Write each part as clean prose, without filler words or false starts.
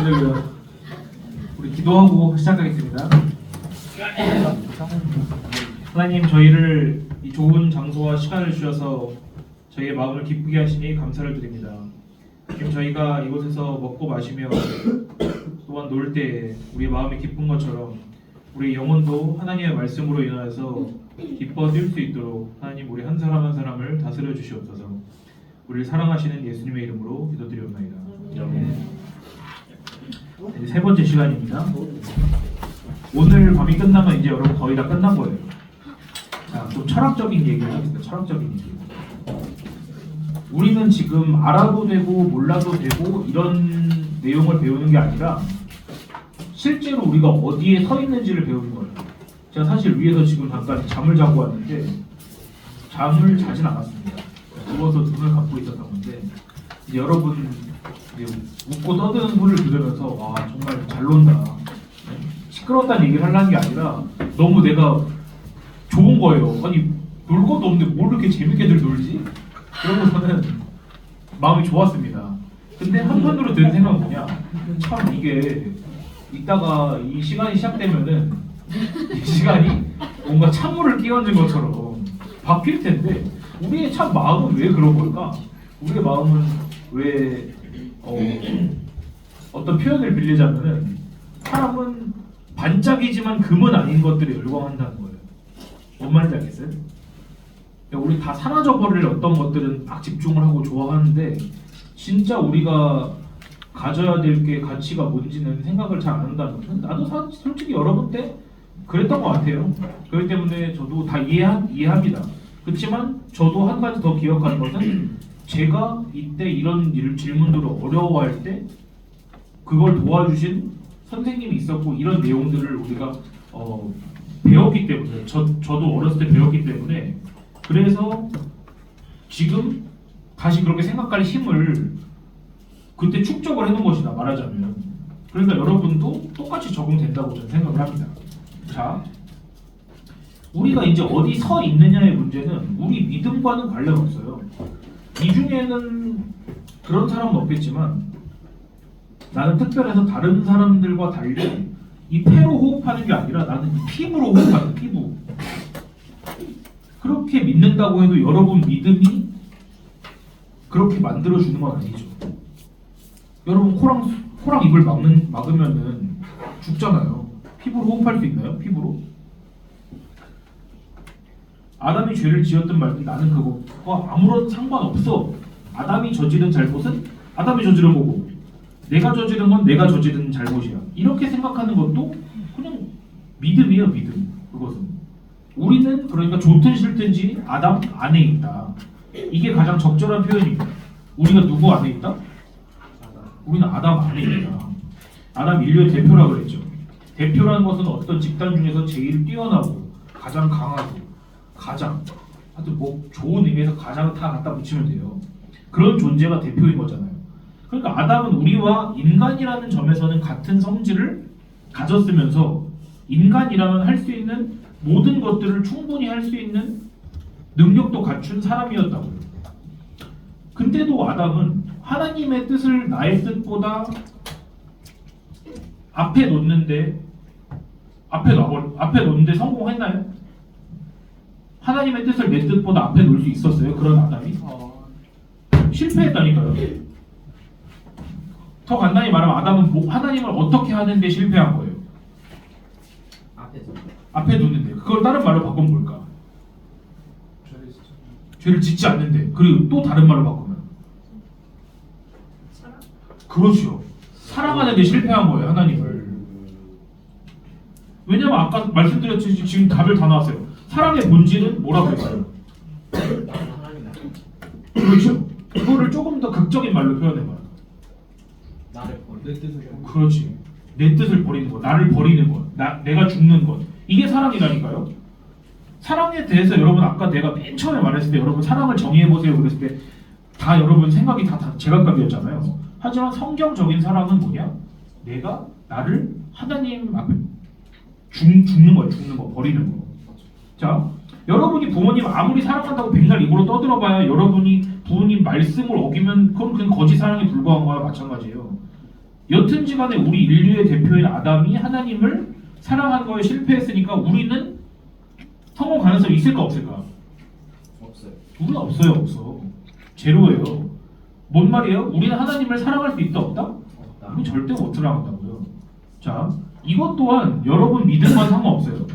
할렐루야. 우리 기도하고 시작하겠습니다. 하나님, 저희를 이 좋은 장소와 시간을 주셔서 저희의 마음을 기쁘게 하시니 감사를 드립니다. 지금 저희가 이곳에서 먹고 마시며 또한 놀 때 우리의 마음이 기쁜 것처럼 우리 영혼도 하나님의 말씀으로 인하여서 기뻐 뛸 수 있도록 하나님, 우리 한 사람 한 사람을 다스려 주시옵소서. 우리를 사랑하시는 예수님의 이름으로 기도드리옵나이다. 이제 세 번째 시간입니다. 오늘 밤이 끝나면 이제 여러분 거의 다 끝난 거예요. 자, 좀 철학적인 얘기를 하겠습니다. 철학적인 얘기. 우리는 지금 알아도 되고 몰라도 되고 이런 내용을 배우는 게 아니라 실제로 우리가 어디에 서 있는지를 배우는 거예요. 제가 사실 위에서 지금 잠깐 잠을 자고 왔는데 잠을 자진 않았습니다. 누워서 눈을 감고 있었던 건데 이제 여러분 웃고 떠드는 소리를 들으면서 와, 정말 잘 논다. 시끄러웠다는 얘기를 하려는 게 아니라 너무 내가 좋은 거예요. 아니, 놀 것도 없는데 뭘 이렇게 재밌게들 놀지? 그러고서는 마음이 좋았습니다. 근데 한편으로 드는 생각은 뭐냐, 참 이게 이따가 이 시간이 시작되면은 이 시간이 뭔가 찬물을 끼얹은 것처럼 바뀔 텐데 우리의 참 마음은 왜 그런 걸까? 우리의 마음은 왜 어떤 표현을 빌리자면은 사람은 반짝이지만 금은 아닌 것들에 열광한다는 거예요. 뭔 말인지 알겠어요? 우리 다 사라져버릴 어떤 것들은 막 집중을 하고 좋아하는데 진짜 우리가 가져야 될 게 가치가 뭔지는 생각을 잘 안 한다는 거죠. 나도 솔직히 여러분 때 그랬던 것 같아요. 그렇기 때문에 저도 다 이해합니다. 그렇지만 저도 한 가지 더 기억하는 것은 제가 이때 이런 질문들을 어려워할 때 그걸 도와주신 선생님이 있었고 이런 내용들을 우리가 배웠기 때문에 저도 어렸을 때 배웠기 때문에 그래서 지금 다시 그렇게 생각할 힘을 그때 축적을 해놓은 것이다 말하자면. 그러니까 여러분도 똑같이 적용된다고 저는 생각을 합니다. 자, 우리가 이제 어디 서 있느냐의 문제는 우리 믿음과는 관련 없어요. 이 중에는 그런 사람은 없겠지만 나는 특별해서 다른 사람들과 달리 이 폐로 호흡하는 게 아니라 나는 이 피부로 호흡하는 피부. 그렇게 믿는다고 해도 여러분 믿음이 그렇게 만들어주는 건 아니죠. 여러분 코랑 입을 막으면은 죽잖아요. 피부로 호흡할 수 있나요? 피부로? 아담이 죄를 지었든 말든 나는 그것과 아무런 상관없어. 아담이 저지른 잘못은 아담이 저지른 거고 내가 저지른 건 내가 저지른 잘못이야. 이렇게 생각하는 것도 그냥 믿음이에요. 믿음. 그것은 우리는 그러니까 좋든 싫든지 아담 안에 있다. 이게 가장 적절한 표현입니다. 우리가 누구 안에 있다? 우리는 아담 안에 있다. 아담 인류의 대표라고 그랬죠. 대표라는 것은 어떤 집단 중에서 제일 뛰어나고 가장 강하고 가장 하여튼 뭐 좋은 의미에서 가장을 다 갖다 붙이면 돼요. 그런 존재가 대표인 거잖아요. 그러니까 아담은 우리와 인간이라는 점에서는 같은 성질을 가졌으면서 인간이라면 할 수 있는 모든 것들을 충분히 할 수 있는 능력도 갖춘 사람이었다고요. 근데도 아담은 하나님의 뜻을 나의 뜻보다 앞에 놓는데 성공했나요? 하나님의 뜻을 내 뜻보다 앞에 놓을 수 있었어요? 그런 아담이? 실패했다니까요. 더 간단히 말하면 아담은 하나님을 어떻게 하는데 실패한 거예요? 앞에 두는데. 그걸 다른 말로 바꾸면 뭘까? 죄를 짓지 않는데. 그리고 또 다른 말로 바꾸면 그렇죠. 사랑하는데 실패한 거예요. 하나님을. 왜냐면 아까 말씀드렸듯이 지금 답을 다 나왔어요. 사랑의 본질은 뭐라고 했어요? 그렇죠. 그거를 조금 더 극적인 말로 표현해봐요. 내 뜻을 그렇지. 내 뜻을 버리는 것, 나를 버리는 것, 내가 죽는 것. 이게 사랑이라니까요. 사랑에 대해서 여러분 아까 내가 맨 처음에 말했을 때 여러분 사랑을 정의해보세요 그랬을 때 다 여러분 생각이 다 제각각이었잖아요. 하지만 성경적인 사랑은 뭐냐? 내가 나를 하나님 앞에 죽는 거예요. 죽는 거, 버리는 거. 자, 여러분이 부모님 아무리 사랑한다고 백날 입으로 떠들어봐야 여러분이 부모님 말씀을 어기면 그건 그냥 거짓 사랑에 불과한 거와 마찬가지예요. 여튼지간에 우리 인류의 대표인 아담이 하나님을 사랑하는 거에 실패했으니까 우리는 성공 가능성이 있을까 없을까? 없어요. 우리는 없어요. 없어. 제로예요. 뭔 말이에요? 우리는 하나님을 사랑할 수 있다 없다? 우리 절대 못 사랑한다고요. 자, 이것 또한 여러분 믿음과 상관없어요.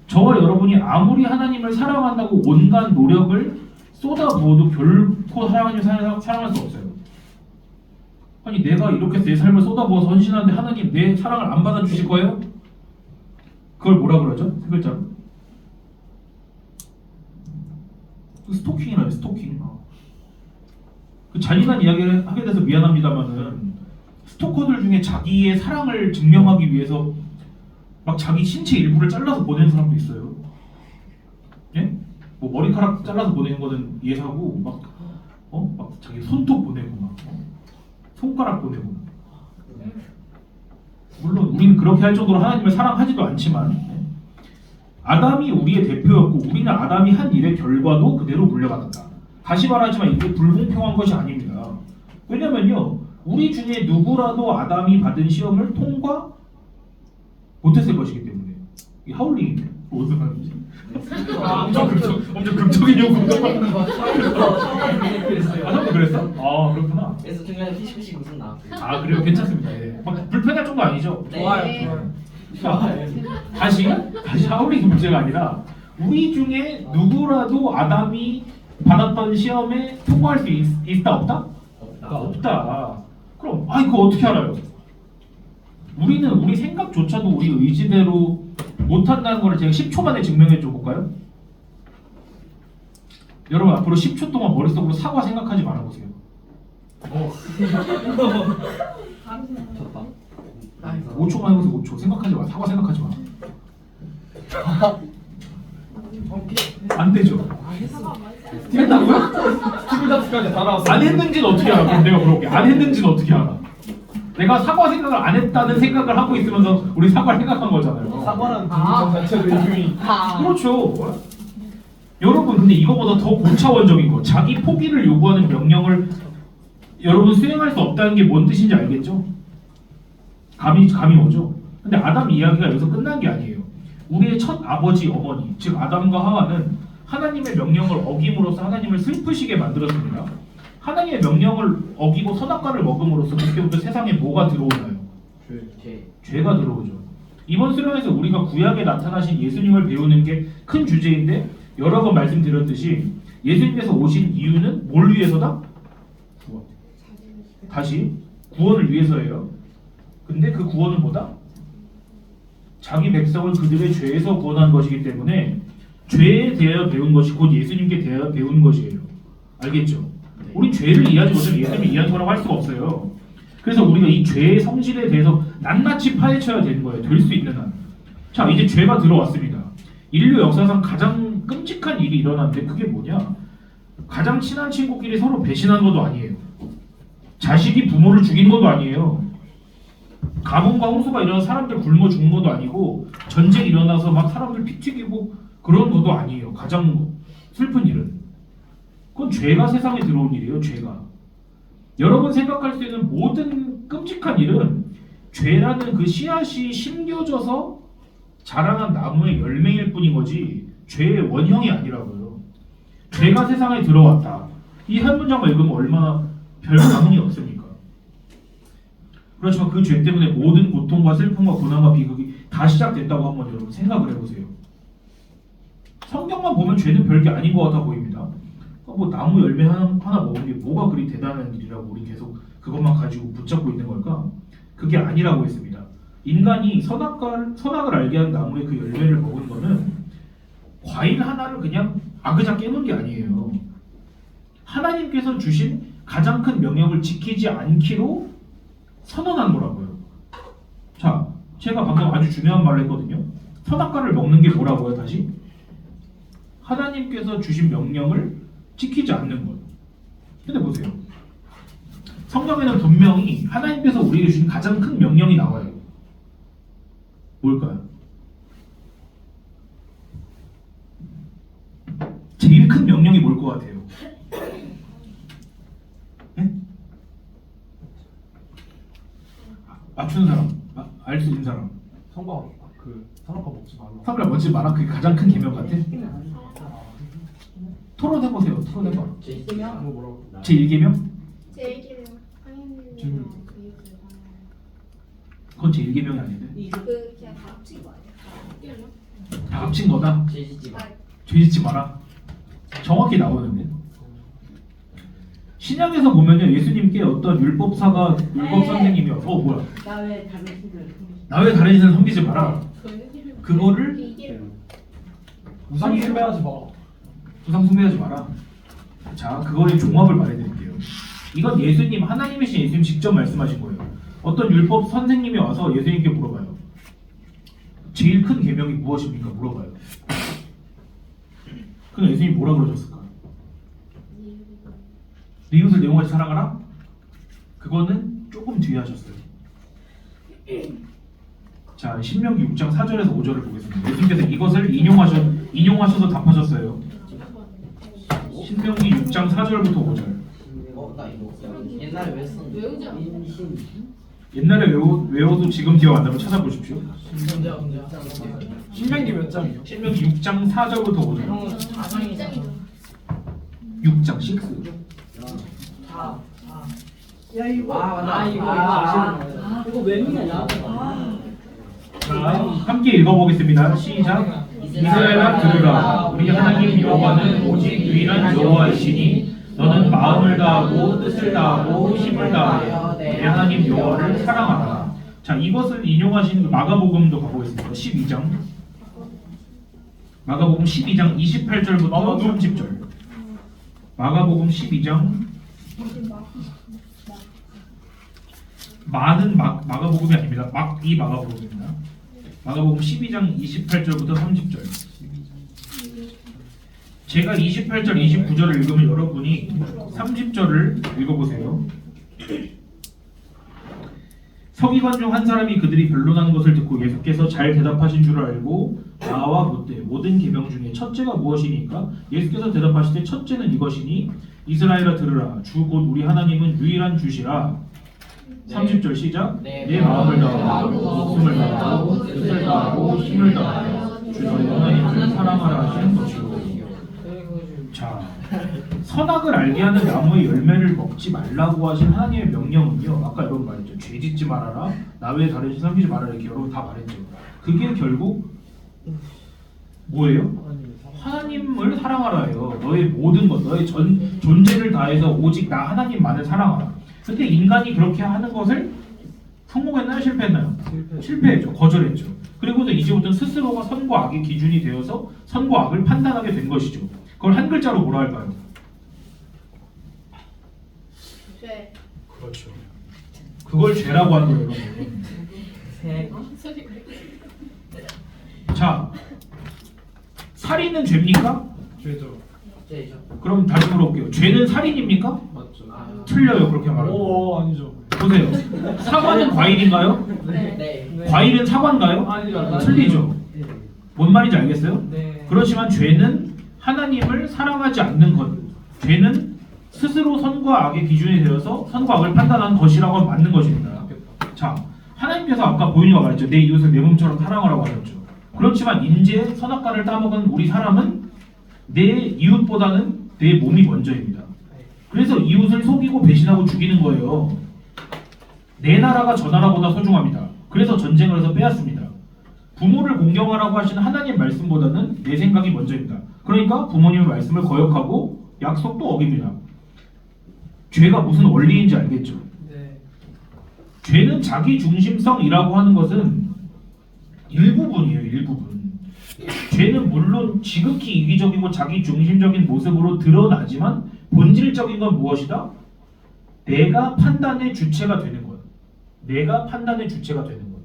저와 여러분이 아무리 하나님을 사랑한다고 온갖 노력을 쏟아부어도 결코 하나님을 사랑할 수 없어요. 아니 내가 이렇게 내 삶을 쏟아부어서 헌신하는데 하나님 내 사랑을 안 받아주실 거예요? 그걸 뭐라 그러죠? 세 글자로? 스토킹이라요. 스토킹. 그 잔인한 이야기를 하게 돼서 미안합니다만은 스토커들 중에 자기의 사랑을 증명하기 위해서 막 자기 신체 일부를 잘라서 보내는 사람도 있어요. 예? 뭐 머리카락 잘라서 보내는 거는 이해하고 막 자기 손톱 보내고 막 손가락 보내고. 물론 우리는 그렇게 할 정도로 하나님을 사랑하지도 않지만 아담이 우리의 대표였고 우리는 아담이 한 일의 결과도 그대로 물려받았다. 다시 말하지만 이게 불공평한 것이 아닙니다. 왜냐면요 우리 중에 누구라도 아담이 받은 시험을 통과 못했을 것이기 때문에. 이 하울링인데 무슨 말인지. 엄청 극적인 요구가. 아 형도 그랬어? 아 그렇구나. 그래서 중간에 피식피식 웃음 나왔어요. 아 그래요 괜찮습니다. 예. 막 불편할 정도 아니죠? 네. 자, 다시 하울링 문제가 아니라 우리 중에 누구라도 아담이 받았던 시험에 통과할 수 있다 없다? 없다. 그럼 이거 어떻게 알아요? 우리는 우리 생각조차도 우리 의지대로 못한다는 걸 제가 10초 만에 증명해 줘 볼까요? 여러분 앞으로 10초 동안 머릿속으로 사과 생각하지 말아보세요. 졌다. 5초만 해보세요. 5초 생각하지 마. 사과 생각하지 마. 안 되죠. 했다고요? 스티븐 잡스까지 다 나왔어. 안 했는지는 어떻게 알아? 그럼 내가 물어볼게. 안 했는지는 어떻게 알아? 내가 사과 생각을 안 했다는 생각을 하고 있으면서 우리 사과를 생각한 거잖아요. 사과라는 감정 자체도 이미 그렇죠. 여러분 근데 이거보다 더 고차원적인 거 자기 포기를 요구하는 명령을 여러분 수행할 수 없다는 게 뭔 뜻인지 알겠죠? 감이 오죠? 근데 아담 이야기가 여기서 끝난 게 아니에요. 우리의 첫 아버지 어머니 즉 아담과 하와는 하나님의 명령을 어김으로써 하나님을 슬프시게 만들었습니다. 하나님의 명령을 어기고 선악과를 먹음으로써 그때부터 세상에 뭐가 들어오나요? 죄가 들어오죠. 이번 수련에서 우리가 구약에 나타나신 예수님을 배우는 게 큰 주제인데 여러 번 말씀드렸듯이 예수님께서 오신 이유는 뭘 위해서다? 다시 구원을 위해서예요. 근데 그 구원은 뭐다? 자기 백성을 그들의 죄에서 구원한 것이기 때문에 죄에 대하여 배운 것이 곧 예수님께 대하여 배운 것이에요. 알겠죠? 우리 죄를 이해하지 못하면 예수님을 이해하는 거라고 할 수가 없어요. 그래서 우리가 이 죄의 성질에 대해서 낱낱이 파헤쳐야 되는 거예요. 될 수 있는 한. 자, 이제 죄가 들어왔습니다. 인류 역사상 가장 끔찍한 일이 일어났는데 그게 뭐냐? 가장 친한 친구끼리 서로 배신한 것도 아니에요. 자식이 부모를 죽인 것도 아니에요. 가뭄과 홍수가 일어나서 사람들 굶어 죽은 것도 아니고 전쟁이 일어나서 막 사람들 피 튀기고 그런 것도 아니에요. 가장 슬픈 일은. 그건 죄가 세상에 들어온 일이에요. 죄가. 여러분 생각할 수 있는 모든 끔찍한 일은 죄라는 그 씨앗이 심겨져서 자라난 나무의 열매일 뿐인 거지 죄의 원형이 아니라고요. 죄가 세상에 들어왔다. 이 한 문장만 읽으면 얼마나 별 감흥이 없습니까? 그렇지만 그 죄 때문에 모든 고통과 슬픔과 고난과 비극이 다 시작됐다고 한번 여러분 생각을 해보세요. 성경만 보면 죄는 별게 아닌 것 같아 보입니다. 뭐 나무 열매 하나 먹은 게 뭐가 그리 대단한 일이라고 우리 계속 그것만 가지고 붙잡고 있는 걸까? 그게 아니라고 했습니다. 인간이 선악을 알게 한 나무의 그 열매를 먹은 거는 과일 하나를 그냥 아그작 깨문 게 아니에요. 하나님께서 주신 가장 큰 명령을 지키지 않기로 선언한 거라고요. 자, 제가 방금 아주 중요한 말을 했거든요. 선악과를 먹는 게 뭐라고요? 다시? 하나님께서 주신 명령을 지키지 않는 것. 근데 보세요. 성경에는 분명히 하나님께서 우리에게 주신 가장 큰 명령이 나와요. 뭘까요? 제일 큰 명령이 뭘 것 같아요? 네? 맞추는 사람, 알 수 있는 사람. 성과 그 산업화 먹지 말라. 성깔 멋지 마라. 그게 가장 큰 개명 같아. 토론해 보세요. 토론해 봐. 뭐 뭐라고? 제 1개명? 제 얘기는 질문. 황현님이랑 그 이유를 그건 제 1개명이 아닌데. 그 그냥 다 합친 거 아니야? 다 합친 거다. 제지지 마. 죄 짓지 마라. 정확히 나오는데. 신약에서 보면요, 예수님께 어떤 율법사가 율법 선생님이 뭐야? 나 왜 다른 신을 나 왜 다른 신을 섬기지 마라. 그거를 이게 우상 숭배하지 마. 우상 숭배하지 마라. 자, 그거의 종합을 말해드릴게요. 이건 예수님, 하나님이신 예수님 직접 말씀하신 거예요. 어떤 율법 선생님이 와서 예수님께 물어봐요. 제일 큰 계명이 무엇입니까? 물어봐요. 그럼 예수님이 뭐라 그러셨을까? 네 이웃을 내 몸같이 사랑하라? 그거는 조금 뒤에 하셨어요. 자, 신명기 6장 4절에서 5절을 보겠습니다. 예수님께서 이것을 인용하셔서 답하셨어요. 신명기 6장 4절부터 5절. 나 이거 옛날에 왜 썼는데? 외우지 않아? 옛날에 외워도 지금 기억 안 나면 찾아보십시오. 신명기 몇 장이요? 신명기 6장 4절부터 5절. 형은 입장이죠. 6장 6. 야 이거 맞다. 이거 웬이야? 자, 함께 읽어보겠습니다. 시작. 이스라엘아 들으라. 우리 하나님 여호와는 오직 유일한 여호와이시니 너는 마음을 다하고 뜻을 다하고 힘을 다하여 내 하나님 여호와를 사랑하라. 자, 이것을 인용하신 마가복음도 가보겠습니다. 12장. 마가복음 12장 28절부터 30절. 마가복음 12장. 많은 마가복음이 아닙니다. 이 마가복음입니다. 마가복음 12장 28절부터 30절. 제가 28절, 29절을 읽으면 여러분이 30절을 읽어보세요. 서기관 중 한 사람이 그들이 변론하는 것을 듣고 예수께서 잘 대답하신 줄 알고 나와 묻되 모든 계명 중에 첫째가 무엇이니까? 예수께서 대답하시되 첫째는 이것이니 이스라엘아 들으라. 주 곧 우리 하나님은 유일한 주시라. 30절 시작. 내 마음을 다하고 목숨을 다하고 뜻을 다하고 힘을 다하여 주 너희 하나님을 사랑하라 하시는 것이고. 자, 선악을 알게 하는 나무의 열매를 먹지 말라고 하신 하나님의 명령은요, 아까 여러분 말했죠. 죄 짓지 말아라. 나 외에 다른 신 섬기지 말아라. 이렇게 여러분 다 말했죠. 그게 결국 뭐예요? 하나님을 사랑하라예요. 너의 모든 것, 너의 존재를 다해서 오직 나 하나님만을 사랑하라. 근데 인간이 그렇게 하는 것을 성공했나요? 실패했나요? 실패했죠. 거절했죠. 그리고서 이제부터 스스로가 선과 악의 기준이 되어서 선과 악을 판단하게 된 것이죠. 그걸 한 글자로 뭐라 할까요? 죄. 그렇죠. 그걸 죄라고 하는 거예요, 여러분. 소리가 자, 살인은 죄입니까? 죄죠. 제죠. 그럼 다시 물어볼게요. 죄는 살인입니까? 맞죠. 틀려요, 그렇게 말하면. 오 아니죠. 보세요. 사과는 과일인가요? 네. 과일은 사과인가요? 아니죠. 틀리죠. 뭔 말인지 알겠어요? 네. 그렇지만 죄는 하나님을 사랑하지 않는 것. 죄는 스스로 선과 악의 기준이 되어서 선과 악을 판단하는 것이라고 하면 맞는 것입니다. 자, 하나님께서 아까 보인이가 말했죠. 내 이웃을 내 몸처럼 사랑하라고 하셨죠. 그렇지만 인제 선악과를 따먹은 우리 사람은 내 이웃보다는 내 몸이 먼저입니다. 그래서 이웃을 속이고 배신하고 죽이는 거예요. 내 나라가 저 나라보다 소중합니다. 그래서 전쟁을 해서 빼앗습니다. 부모를 공경하라고 하시는 하나님 말씀보다는 내 생각이 먼저입니다. 그러니까 부모님의 말씀을 거역하고 약속도 어깁니다. 죄가 무슨 원리인지 알겠죠? 네. 죄는 자기 중심성이라고 하는 것은 일부분이에요. 일부분. 죄는 물론 지극히 이기적이고 자기 중심적인 모습으로 드러나지만 본질적인 건 무엇이다? 내가 판단의 주체가 되는 것. 내가 판단의 주체가 되는 것.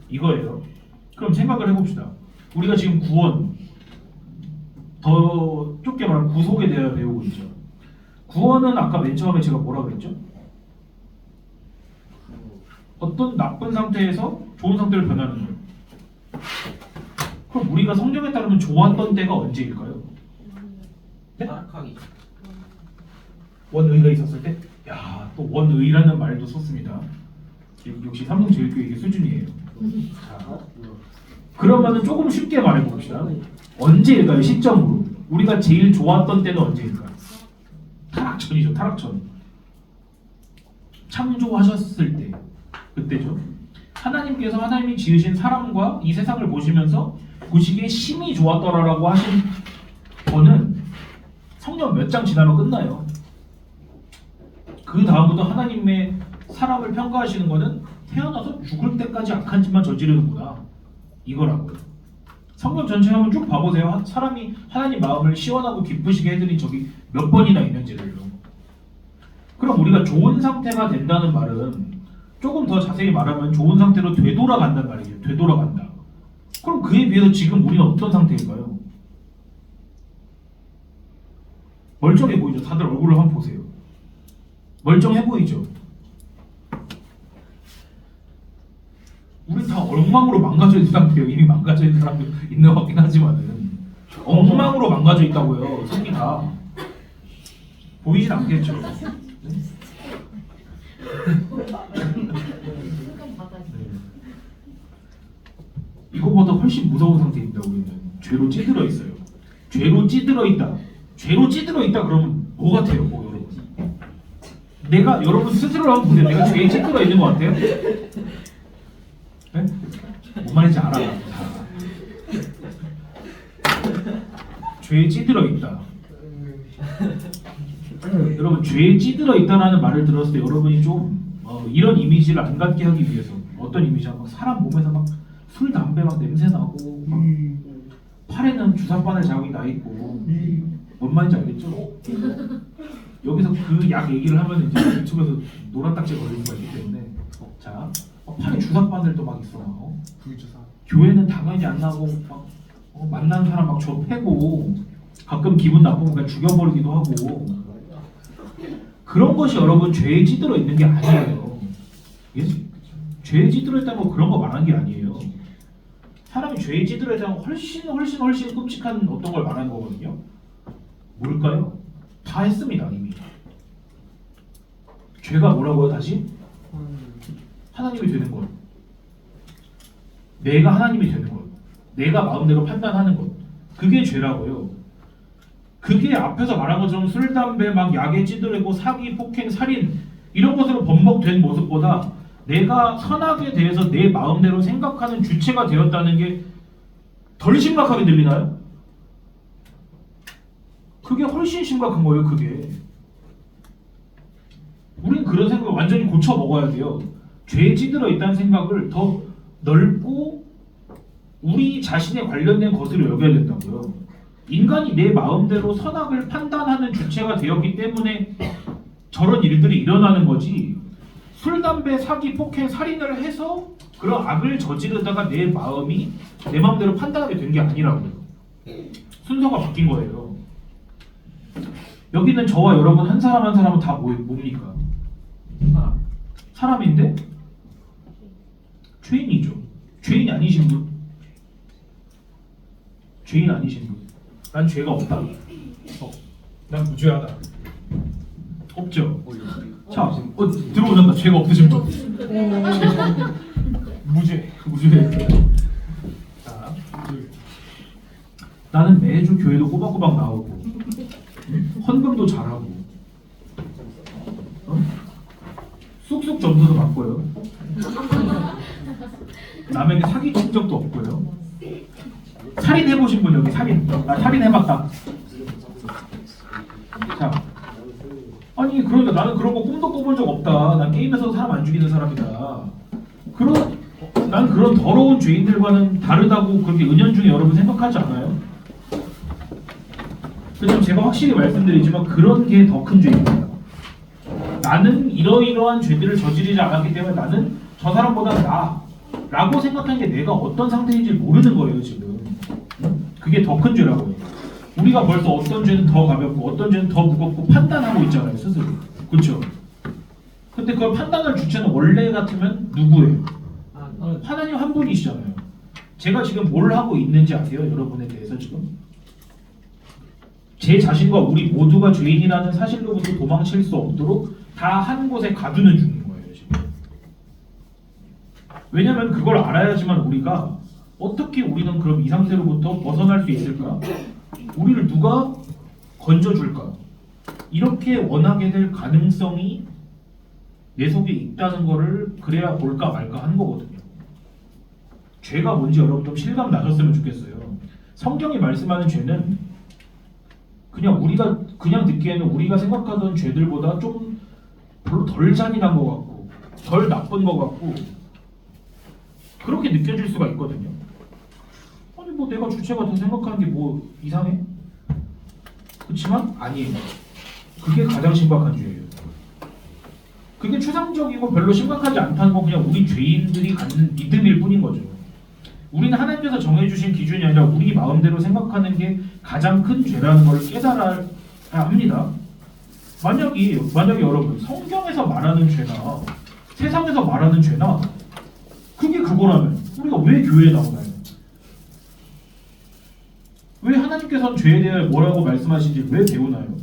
이거예요. 그럼 생각을 해봅시다. 우리가 지금 구원, 더 좁게 말하면 구속에 대해 배우고 있죠. 구원은 아까 맨 처음에 제가 뭐라 그랬죠? 어떤 나쁜 상태에서 좋은 상태로 변하는 거예요. 그럼 우리가 성경에 따르면 좋았던 때가 언제일까요? 네? 타락하기. 원의가 있었을 때? 야, 또 원의라는 말도 썼습니다. 역시 삼성제일교육의 수준이에요. 자, 그러면은 조금 쉽게 말해봅시다. 언제일까요? 시점으로 우리가 제일 좋았던 때는 언제일까요? 타락천이죠. 타락천. 창조하셨을 때 그때죠. 하나님께서 하나님이 지으신 사람과 이 세상을 보시기에 심히 좋았더라라고 하신 거는 성경 몇 장 지나면 끝나요. 그 다음부터 하나님의 사람을 평가하시는 거는 태어나서 죽을 때까지 악한 짓만 저지르는구나 이거라고요. 성경 전체 한번 쭉 봐보세요. 사람이 하나님 마음을 시원하고 기쁘시게 해드린 적이 몇 번이나 있는지를요. 그럼 우리가 좋은 상태가 된다는 말은 조금 더 자세히 말하면 좋은 상태로 되돌아간단 말이에요. 되돌아간다. 그럼 그에 비해서 지금 우리는 어떤 상태일까요? 멀쩡해 보이죠? 다들 얼굴을 한번 보세요. 멀쩡해 보이죠? 우리 다 엉망으로 망가져 있는 상태예요. 이미 망가져 있는 사람도 있는 것 같긴 하지만은 엉망으로 망가져 있다고요. 속이 다 보이진 않겠죠. 네? 이거보다 훨씬 무서운 상태입니다. 우리는 죄로 찌들어 있어요. 죄로 찌들어 있다. 죄로 찌들어 있다 그러면 뭐 같아요, 뭐 여러분? 내가 여러분 스스로 한번 보세요. 내가 죄에 찌들어 있는 것 같아요? 네? 뭔 말인지 알아. 죄에 찌들어 있다. 여러분 죄에 찌들어 있다라는 말을 들었을 때 여러분이 좀 이런 이미지를 안 갖게 하기 위해서 어떤 이미지야? 막 사람 몸에서 막 술, 담배 막 냄새 나고 막 팔에는 주사바늘 자국이 나 있고 뭔 말인지 알겠죠? 여기서 그 약 얘기를 하면 이제 유튜브에서 노란 딱지 걸릴 수가 있기 때문에 자 팔에 주사바늘도 막 있어. 불주사. 교회는 당연히 안 나고 막 만나는 사람 막 저 패고 가끔 기분 나쁘면 그냥 죽여버리기도 하고 그런 것이 여러분 죄에 찌들어 있는 게 아니에요. 예? 죄에 찌들어 있다고 그런 거 말하는 게 아니에요. 사람이 죄에 찌들어 있다면 훨씬 끔찍한 어떤 걸 말하는 거거든요. 뭘까요? 다 했습니다 이미. 죄가 뭐라고요 다시? 하나님이 되는 것. 내가 하나님이 되는 것. 내가 마음대로 판단하는 것. 그게 죄라고요. 그게 앞에서 말한 것처럼 술, 담배, 막 약에 찌들고 사기, 폭행, 살인 이런 것으로 번복된 모습보다 내가 선악에 대해서 내 마음대로 생각하는 주체가 되었다는 게 덜 심각하게 들리나요? 그게 훨씬 심각한 거예요. 그게. 우린 그런 생각을 완전히 고쳐 먹어야 돼요. 죄에 찌들어 있다는 생각을 더 넓고 우리 자신에 관련된 것으로 여겨야 된다고요. 인간이 내 마음대로 선악을 판단하는 주체가 되었기 때문에 저런 일들이 일어나는 거지. 술, 담배, 사기, 폭행, 살인을 해서 그런 악을 저지르다가 내 마음이 내 마음대로 판단하게 된 게 아니라고요. 순서가 바뀐 거예요. 여기는 저와 여러분 한 사람 한 사람은 다 뭡니까? 사람인데 죄인이죠. 죄인 아니신 분? 죄인 아니신 분? 난 죄가 없다. 난 무죄하다. 없죠. 자, 들어오셨다. 죄가 없으신 분. 무죄. 자, 나는 매주 교회도 꼬박꼬박 나오고 헌금도 잘하고 쑥쑥 점수도 받고요. 남에게 사기친 적도 없고요. 살인해보신 분 여기 살인. 나 살인해봤다. 자, 아니 그러니까 나는 그런 거 꿈도 꿔본 적 없다. 난 게임에서 사람 안 죽이는 사람이다. 난 그런 더러운 죄인들과는 다르다고 그렇게 은연중에 여러분 생각하지 않아요? 그렇지만 제가 확실히 말씀드리지만 그런 게 더 큰 죄입니다. 나는 이러이러한 죄들을 저지르지 않았기 때문에 나는 저 사람보다 나라고 생각하는 게 내가 어떤 상태인지 모르는 거예요 지금. 그게 더 큰 죄라고요. 우리가 벌써 어떤 죄는 더 가볍고 어떤 죄는 더 무겁고 판단하고 있잖아요 스스로. 그렇죠? 근데 그걸 판단할 주체는 원래 같으면 누구예요? 하나님 한 분이시잖아요. 제가 지금 뭘 하고 있는지 아세요? 여러분에 대해서 지금? 제 자신과 우리 모두가 죄인이라는 사실로부터 도망칠 수 없도록 다 한 곳에 가두는 중인 거예요 지금. 왜냐면 그걸 알아야지만 우리가 어떻게 우리는 그럼 이 상태로부터 벗어날 수 있을까? 우리를 누가 건져줄까? 이렇게 원하게 될 가능성이 내 속에 있다는 거를 그래야 볼까 말까 하는 거거든요. 죄가 뭔지 여러분 좀 실감 나셨으면 좋겠어요. 성경이 말씀하는 죄는 그냥 우리가 그냥 듣기에는 우리가 생각하던 죄들보다 좀 별로 덜 잔인한 것 같고 덜 나쁜 것 같고 그렇게 느껴질 수가 있거든요. 아니 뭐 내가 주체가 더 생각하는 게 뭐 이상해? 그렇지만 아니에요. 그게 가장 심각한 죄예요. 그게 추상적이고 별로 심각하지 않다는 건 그냥 우리 죄인들이 갖는 믿음일 뿐인 거죠. 우리는 하나님께서 정해주신 기준이 아니라 우리 마음대로 생각하는 게 가장 큰 죄라는 걸 깨달아야 합니다. 만약에 여러분 성경에서 말하는 죄나 세상에서 말하는 죄나 그게 그거라면 우리가 왜 교회에 나오나요? 왜 하나님께서는 죄에 대해 뭐라고 말씀하시는지 왜 배우나요?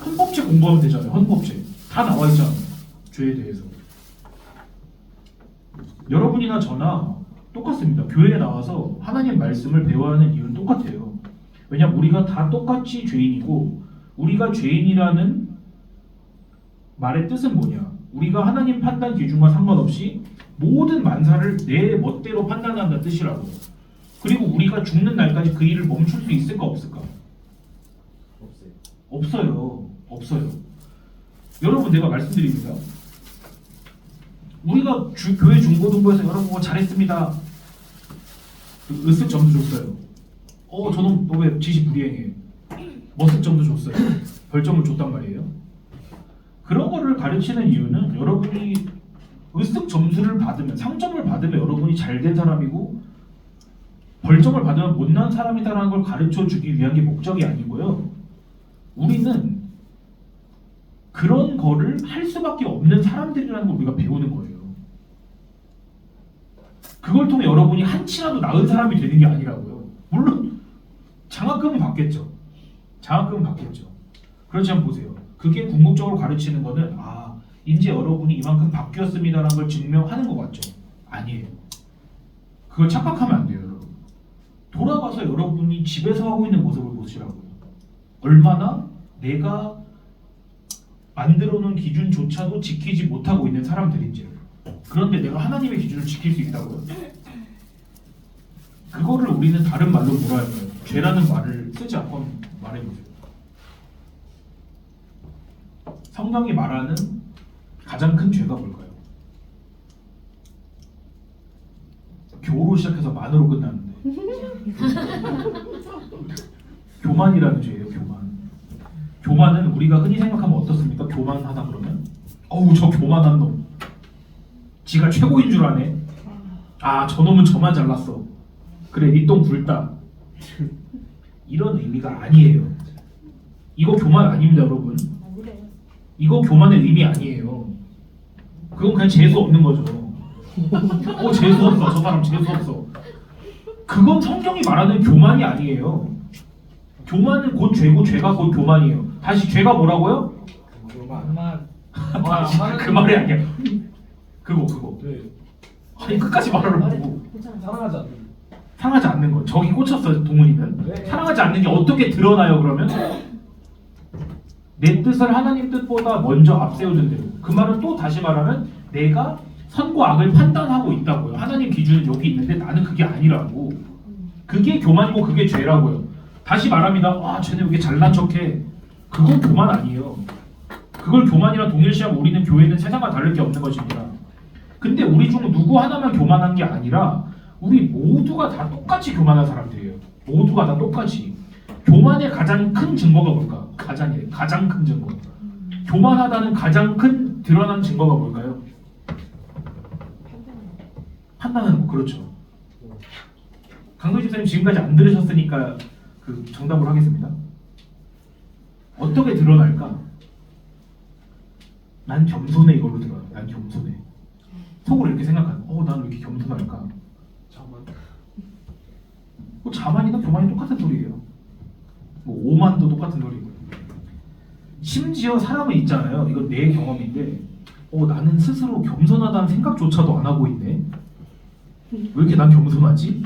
헌법책 공부하면 되잖아요. 헌법책 다 나와 있잖아요. 죄에 대해서. 여러분이나 저나 똑같습니다. 교회에 나와서 하나님 말씀을 배워야 하는 이유는 똑같아요. 왜냐하면 우리가 다 똑같이 죄인이고 우리가 죄인이라는 말의 뜻은 뭐냐? 우리가 하나님 판단 기준과 상관없이 모든 만사를 내 멋대로 판단한다는 뜻이라고. 그리고 우리가 죽는 날까지 그 일을 멈출 수 있을까 없을까? 없어요. 여러분 내가 말씀드립니다. 우리가 교회 중고등부에서 여러분 뭐 잘했습니다. 으쓱 점수 줬어요. 저놈 너 왜 지시 불이행해? 머쓱 점수 줬어요. 별점을 줬단 말이에요. 그런 거를 가르치는 이유는 여러분이 으쓱 점수를 받으면 상점을 받으면 여러분이 잘된 사람이고 벌점을 받으면 못난 사람이다라는 걸 가르쳐 주기 위한 게 목적이 아니고요. 우리는 그런 거를 할 수밖에 없는 사람들이라는 걸 우리가 배우는 거예요. 그걸 통해 여러분이 한치라도 나은 사람이 되는 게 아니라고요. 물론 장학금은 받겠죠. 그렇지만 보세요. 그게 궁극적으로 가르치는 거는 이제 여러분이 이만큼 바뀌었습니다라는 걸 증명하는 것 같죠? 아니에요. 그걸 착각하면 안 돼요, 여러분. 돌아가서 여러분이 집에서 하고 있는 모습을 보시라고요. 얼마나 내가 만들어 놓은 기준조차도 지키지 못하고 있는 사람들인지를. 그런데 내가 하나님의 기준을 지킬 수 있다고요? 그거를 우리는 다른 말로 뭐라 할까요? 죄라는 말을 쓰지 않고 한번 말해보세요. 성경이 말하는 가장 큰 죄가 뭘까요? 교로 시작해서 만으로 끝나는데 교만이라는 죄예요. 교만은 우리가 흔히 생각하면 어떻습니까? 교만하다 그러면 저 교만한 놈 지가 최고인 줄 아네. 저놈은 저만 잘났어. 그래 니 똥 굵다. 이런 의미가 아니에요. 이거 교만 아닙니다, 여러분. 이거 교만의 의미 아니에요. 그건 그냥 재수 없는 거죠. 재수 없어. 저 사람 재수 없어. 그건 성경이 말하는 교만이 아니에요. 교만은 곧 죄고 죄가 곧 교만이에요. 다시 죄가 뭐라고요? 그 말이 아니야. 그거. 네. 아니 끝까지 말하라고. 사랑하지 않는. 사랑하지 않는 거. 저기 꽂혔어 동훈이는. 네. 사랑하지 않는 게 어떻게 드러나요 그러면? 내 뜻을 하나님 뜻보다 먼저 앞세우는 대로. 그 말은 또 다시 말하면 내가 선과 악을 판단하고 있다고요. 하나님 기준은 여기 있는데 나는 그게 아니라고. 그게 교만이고 그게 죄라고요. 다시 말합니다. 쟤네 왜 이렇게 잘난 척해? 그건 교만 아니에요. 그걸 교만이랑 동일시하고 우리는 교회는 세상과 다를 게 없는 것입니다. 근데 우리 중 누구 하나만 교만한 게 아니라 우리 모두가 다 똑같이 교만한 사람들이에요. 모두가 다 똑같이. 교만의 가장 큰 증거가 뭘까? 가장 큰 증거. 교만하다는 가장 큰 드러난 증거가 뭘까요? 판단하는 거. 그렇죠. 강도희 집사님 지금까지 안 들으셨으니까 그 정답을 하겠습니다. 어떻게 드러날까? 난 겸손해 이걸로 드러나. 난 겸손해. 속으로 이렇게 생각하는. 난 왜 이렇게 겸손할까? 자만이나 교만이 똑같은 소리예요. 오만도 똑같은 소리고. 심지어 사람은 있잖아요. 이건 내 경험인데 나는 스스로 겸손하다는 생각조차도 안 하고 있네. 왜 이렇게 난 겸손하지?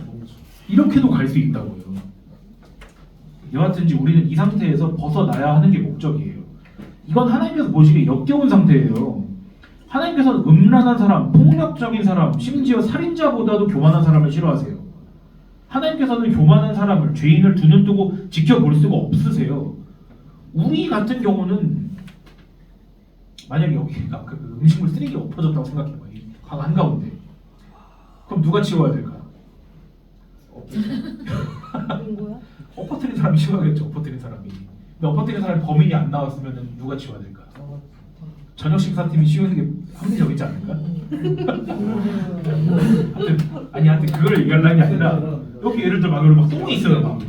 이렇게도 갈 수 있다고요. 여하튼지 우리는 이 상태에서 벗어나야 하는 게 목적이에요. 이건 하나님께서 보시기에 역겨운 상태예요. 하나님께서는 음란한 사람, 폭력적인 사람, 심지어 살인자보다도 교만한 사람을 싫어하세요. 하나님께서는 교만한 사람을, 죄인을 두 눈 뜨고 지켜볼 수가 없으세요. 우리 같은 경우는 만약에 여기가 그 음식물 쓰레기 엎어졌다고 생각해봐. 이 강 한가운데. 그럼 누가 치워야 될까? 뭐야? 엎어뜨린 사람이 치워야겠죠. 엎어뜨린 사람이. 근데 엎어뜨린 사람이 범인이 안 나왔으면 누가 치워야 될까? 저녁 식사팀이 치우는 게 합리적이지 않을까? 하여튼 그걸 얘기하려는 게 아니라 여기 예를 들어 막 똥이 있어요.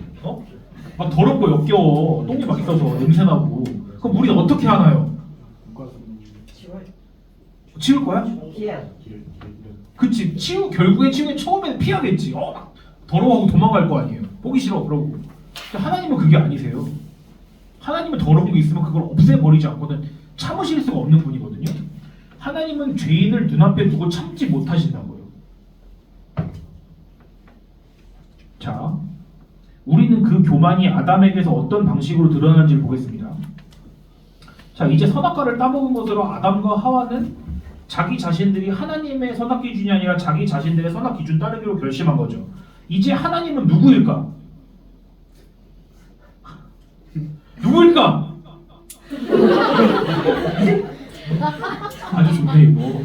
막 더럽고 역겨워. 똥이 막 있어서 냄새나고. 그럼 우리는 어떻게 하나요? 치울 거야? 그치. 결국에 치우면 처음에는 피하겠지. 막 더러워하고 도망갈 거 아니에요. 보기 싫어 그러고. 근데 하나님은 그게 아니세요. 하나님은 더러운 게 있으면 그걸 없애버리지 않고는 참으실 수가 없는 분이거든요. 하나님은 죄인을 눈앞에 두고 참지 못하신다고요. 자, 우리는 그 교만이 아담에게서 어떤 방식으로 드러나는지를 보겠습니다. 자, 이제 선악과를 따먹은 것으로 아담과 하와는 자기 자신들이 하나님의 선악 기준이 아니라 자기 자신들의 선악 기준 따르기로 결심한 거죠. 이제 하나님은 누구일까? 누구일까? 아주 좋네 이거.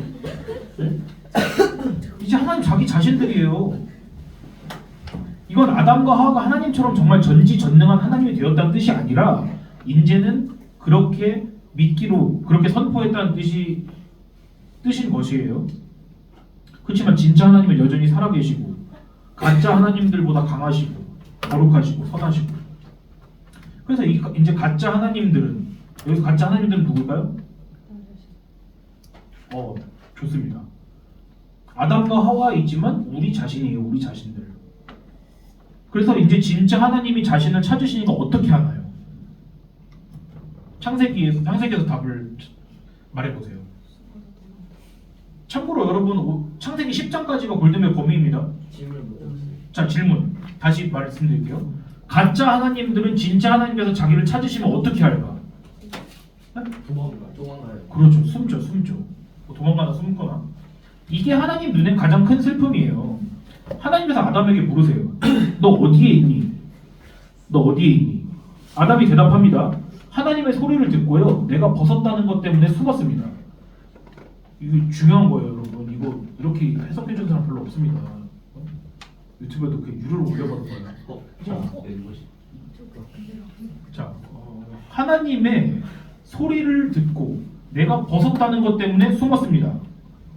이제 하나님 자기 자신들이에요. 이건 아담과 하와가 하나님처럼 정말 전지전능한 하나님이 되었다는 뜻이 아니라 이제는 그렇게 믿기로 그렇게 선포했다는 뜻인 것이에요. 그렇지만 진짜 하나님은 여전히 살아계시고 가짜 하나님들보다 강하시고 거룩하시고 선하시고. 그래서 이제 가짜 하나님들은 여기서 가짜 하나님들은 누굴까요? 좋습니다. 아담과 하와이지만 우리 자신이에요. 우리 자신들. 그래서 이제 진짜 하나님이 자신을 찾으시니까 어떻게 하나요? 창세기에서 답을 말해보세요. 참고로 여러분 창세기 10장까지가 골든벨 범위입니다. 자, 질문 다시 말씀드릴게요. 가짜 하나님들은 진짜 하나님께서 자기를 찾으시면 어떻게 할까? 도망가요. 그렇죠. 숨죠. 뭐 도망가나 숨거나. 이게 하나님 눈엔 가장 큰 슬픔이에요. 하나님께서 아담에게 물으세요. 너 어디에 있니? 너 어디에 있니? 아담이 대답합니다. 하나님의 소리를 듣고요. 내가 벗었다는 것 때문에 숨었습니다. 이거 중요한 거예요, 여러분. 이거 이렇게 해석해 주는 사람 별로 없습니다. 유튜브에도 그 유료로 올려버릴 거예요. 자, 하나님의 소리를 듣고 내가 벗었다는 것 때문에 숨었습니다.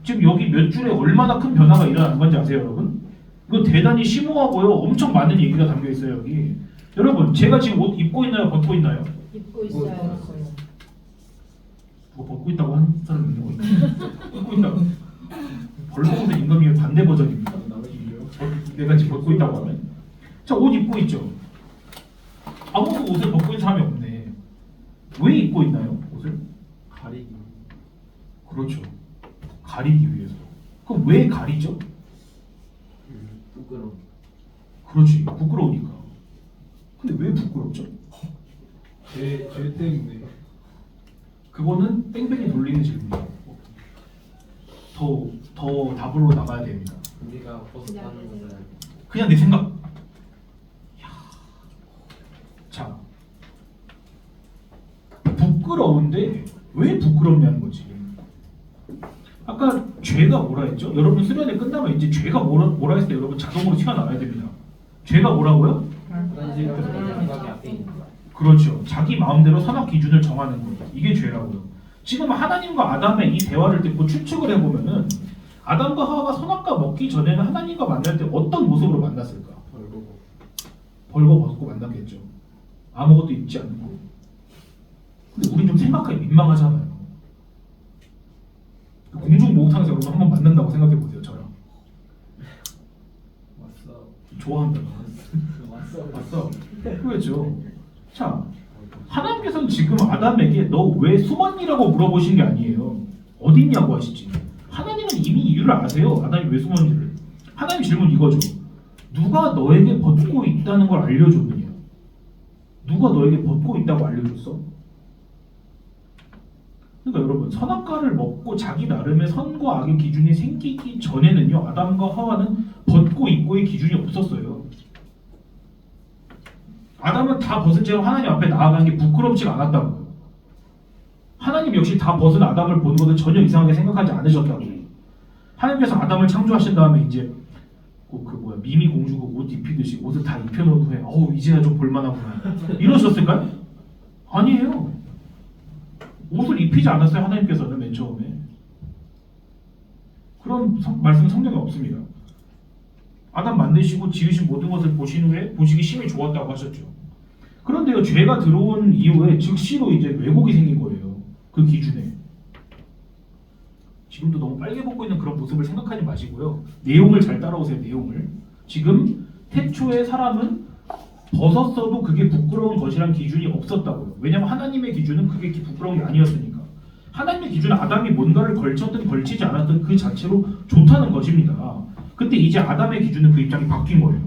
지금 여기 몇 줄에 얼마나 큰 변화가 일어나는 건지 아세요, 여러분? 이거 대단히 심오하고요. 엄청 많은 얘기가 담겨 있어요, 여기. 여러분, 제가 지금 옷 입고 있나요, 벗고 있나요? 입고 있어요. 뭐 벗고 있다고 한 사람 있는 거 있나요? 벗고 있다고. 벌거벗은 임금님의 반대 버전입니다. 내가 지금 벗고 있다고 하면. 자, 옷 입고 있죠. 아무도 옷을 벗고 있는 사람이 없네. 왜 입고 있나요, 옷을? 가리기. 그렇죠. 가리기 위해서. 그럼 왜 가리죠? 부끄러워. 그렇지. 부끄러우니까. 근데 왜 부끄럽죠? 죄 때문에. 그거는 뺑뺑이 돌리는 질문이에요. 더 답으로 나가야 됩니다. 우리가 벗었다는 것을 그냥 내 생각. 이야. 자, 부끄러운데 왜 부끄럽냐는 거지. 아까 죄가 뭐라 했죠? 여러분 수련회 끝나면 이제 죄가 뭐라 했을 때 여러분 자동으로 튀어나와야 됩니다. 죄가 뭐라고요? 생각이 앞에 있는 거야. 그렇죠. 자기 마음대로 선악 기준을 정하는 거예요. 이게 죄라고요. 지금 하나님과 아담의 이 대화를 듣고 추측을 해보면은 아담과 하와가 선악과 먹기 전에는 하나님과 만날 때 어떤 모습으로 만났을까? 벌거벗고 만났겠죠. 아무것도 입지 않고. 근데 우린 좀 생각하기 민망하잖아요. 공중 목욕탕에서 여러분 한번 만난다고 생각해 보세요. 저랑. 왔어. 좋아한다. 왔어. 그렇죠. 자, 하나님께서는 지금 아담에게 너 왜 숨었니라고 물어보신 게 아니에요. 어디 있냐고 하시지. 하나님은 이미 이유를 아세요. 아담이 왜 숨었는지를. 하나님 질문 이거죠. 누가 너에게 벗고 있다는 걸 알려줬느냐? 누가 너에게 벗고 있다고 알려줬어? 그러니까 여러분 선악과를 먹고 자기 나름의 선과 악의 기준이 생기기 전에는요 아담과 하와는 벗고 입고의 기준이 없었어요. 아담은 다 벗은 채로 하나님 앞에 나아간 게 부끄럽지가 않았다고요. 하나님 역시 다 벗은 아담을 보는 것을 전혀 이상하게 생각하지 않으셨다고요. 하나님께서 아담을 창조하신 다음에 이제 미미 공주가 옷 입히듯이 옷을 다 입혀놓은 후에 어우 이제야 좀 볼만하구나 이러셨을까요? 아니에요. 옷을 입히지 않았어요. 하나님께서는 맨 처음에. 그런 말씀 성경에 없습니다. 아담 만드시고 지으신 모든 것을 보신 후에 보시기 심히 좋았다고 하셨죠. 그런데요 죄가 들어온 이후에 즉시로 이제 왜곡이 생긴 거예요. 그 기준에. 지금도 너무 빨개 벗고 있는 그런 모습을 생각하지 마시고요. 내용을 잘 따라오세요. 내용을. 지금 태초에 사람은 벗었어도 그게 부끄러운 것이란 기준이 없었다고요. 왜냐하면 하나님의 기준은 그게 부끄러운 게 아니었으니까. 하나님의 기준은 아담이 뭔가를 걸쳤든 걸치지 않았든 그 자체로 좋다는 것입니다. 근데 이제 아담의 기준은 그 입장이 바뀐 거예요.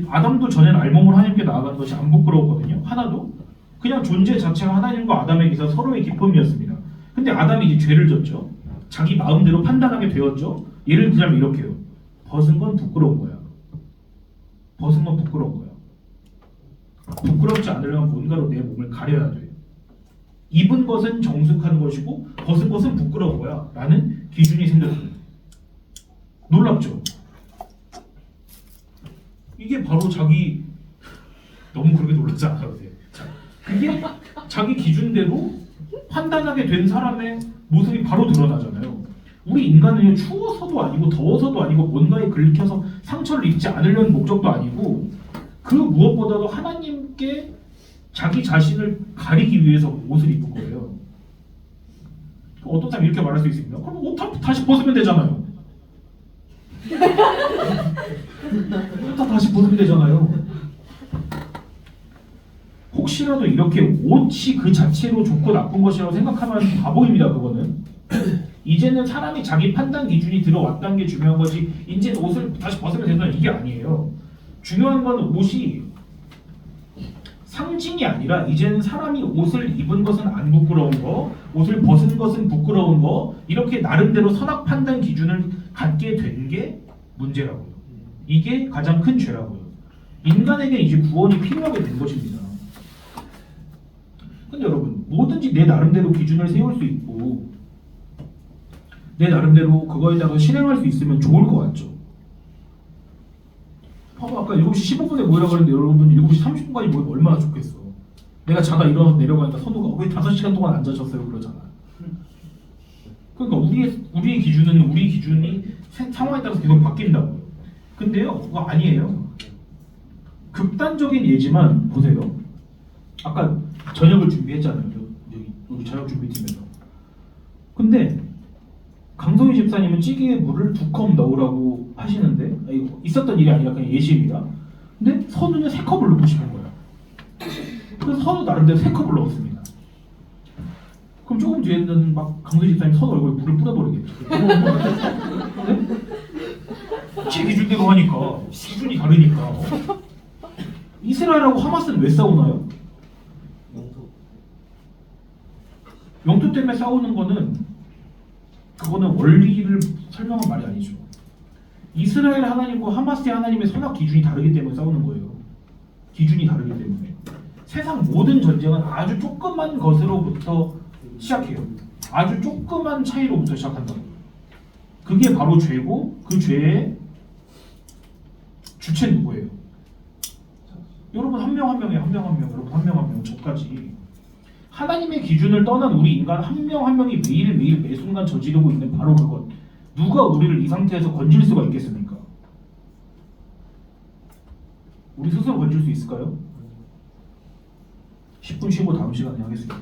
아담도 전에는 알몸으로 하나님께 나아가는 것이 안 부끄러웠거든요. 하나도. 그냥 존재 자체가 하나님과 아담에게서 서로의 기쁨이었습니다. 근데 아담이 이제 죄를 졌죠. 자기 마음대로 판단하게 되었죠. 예를 들자면 이렇게요. 벗은 건 부끄러운 거야. 벗은 건 부끄러운 거야. 부끄럽지 않으려면 뭔가로 내 몸을 가려야 돼. 입은 것은 정숙한 것이고 벗은 것은 부끄러운 거야 라는 기준이 생겼어요. 놀랍죠? 이게 바로 자기 너무 그렇게 놀라지 않아도 돼. 그게 자기 기준대로 판단하게 된 사람의 모습이 바로 드러나잖아요. 우리 인간은요 추워서도 아니고 더워서도 아니고 뭔가에 긁혀서 상처를 입지 않으려는 목적도 아니고 그 무엇보다도 하나님께 자기 자신을 가리기 위해서 옷을 입은 거예요. 어떤 사람이 이렇게 말할 수 있습니다. 그럼 옷 다시 벗으면 되잖아요. 옷 다시 벗으면 되잖아요. 혹시라도 이렇게 옷이 그 자체로 좋고 나쁜 것이라고 생각하면 바보입니다. 그거는. 이제는 사람이 자기 판단 기준이 들어왔다는 게 중요한 거지 이제는 옷을 다시 벗으면 된다 이게 아니에요. 중요한 건 옷이 상징이 아니라 이제는 사람이 옷을 입은 것은 안 부끄러운 거, 옷을 벗은 것은 부끄러운 거 이렇게 나름대로 선악 판단 기준을 갖게 된 게 문제라고요. 이게 가장 큰 죄라고요. 인간에게 이제 구원이 필요하게 된 것입니다. 근데 여러분 뭐든지 내 나름대로 기준을 세울 수 있고 내 나름대로 그거에다가 실행할 수 있으면 좋을 것 같죠. 봐봐 아까 7시 15분에 모이라고 그랬는데 여러분 7시 30분까지 모이면 얼마나 좋겠어. 내가 자다 일어나서 내려가니까 선우가 왜 5시간 동안 앉아 셨어요 그러잖아. 그러니까 우리의 기준은 우리 기준이 상황에 따라서 계속 바뀐다고요. 근데요 그거 아니에요. 극단적인 예지만 보세요. 아까 저녁을 준비했잖아요. 여기 우리 저녁 준비팀에서. 근데 강성희 집사님은 찌개에 물을 2컵 넣으라고 하시는데 이거 있었던 일이 아니라 그냥 예시입니다. 근데 선우는 3컵을 넣고 싶은 거야. 그래서 선우 나름대로 3컵을 넣었습니다. 그럼 조금 뒤에는 막 강성희 집사님 선우 얼굴에 물을 뿌려버리겠죠. 네? 제 기준대로 하니까 기준이 다르니까. 이스라엘하고 하마스는 왜 싸우나요? 영토 때문에 싸우는 그거는 원리를 설명한 말이 아니죠. 이스라엘 하나님과 하마스의 하나님의 선악 기준이 다르기 때문에 싸우는 거예요. 기준이 다르기 때문에. 세상 모든 전쟁은 아주 조그만 것으로부터 시작해요. 아주 조그만 차이로부터 시작한다고. 그게 바로 죄고 그 죄의 주체는 누구예요? 여러분 한 명 한 명이에요. 한 명 한 명. 여러분 한 명 한 명. 저까지. 하나님의 기준을 떠난 우리 인간 한 명 한 명이 매일매일 매순간 저지르고 있는 바로 그것. 누가 우리를 이 상태에서 건질 수가 있겠습니까? 우리 스스로 건질 수 있을까요? 10분 쉬고 다음 시간에 하겠습니다.